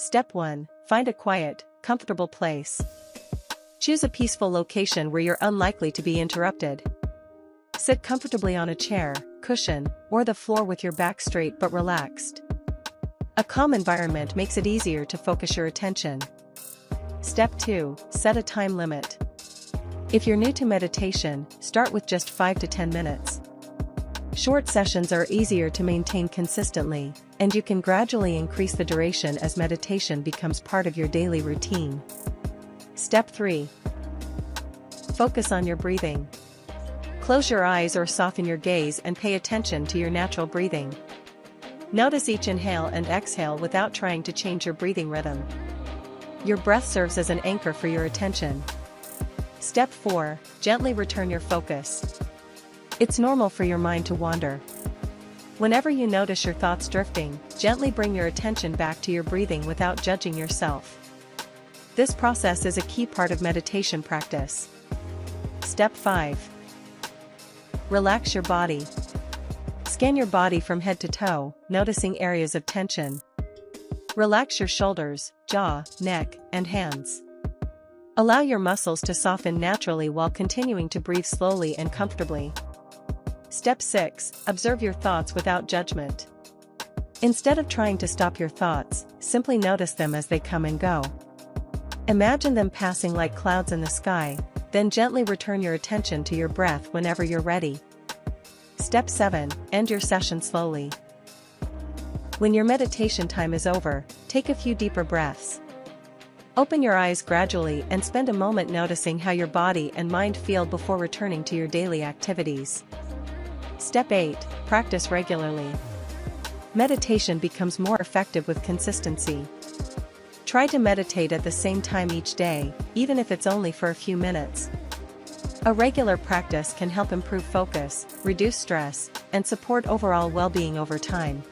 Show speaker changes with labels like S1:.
S1: Step 1. Find a quiet, comfortable place. Choose a peaceful location where you're unlikely to be interrupted. Sit comfortably on a chair, cushion, or the floor with your back straight but relaxed. A calm environment makes it easier to focus your attention. Step 2. Set a time limit. If you're new to meditation, start with just 5 to 10 minutes. Short sessions are easier to maintain consistently, and you can gradually increase the duration as meditation becomes part of your daily routine. Step 3. Focus on your breathing. Close your eyes or soften your gaze and pay attention to your natural breathing. Notice each inhale and exhale without trying to change your breathing rhythm. Your breath serves as an anchor for your attention. Step 4. Gently return your focus. It's normal for your mind to wander. Whenever you notice your thoughts drifting, gently bring your attention back to your breathing without judging yourself. This process is a key part of meditation practice. Step 5. Relax your body. Scan your body from head to toe, noticing areas of tension. Relax your shoulders, jaw, neck, and hands. Allow your muscles to soften naturally while continuing to breathe slowly and comfortably. Step 6. Observe your thoughts without judgment. Instead of trying to stop your thoughts, simply notice them as they come and go. Imagine them passing like clouds in the sky, then gently return your attention to your breath whenever you're ready. Step 7. End your session slowly. When your meditation time is over, take a few deeper breaths. Open your eyes gradually and spend a moment noticing how your body and mind feel before returning to your daily activities. Step 8. Practice regularly. Meditation becomes more effective with consistency. Try to meditate at the same time each day, even if it's only for a few minutes. A regular practice can help improve focus, reduce stress, and support overall well-being over time.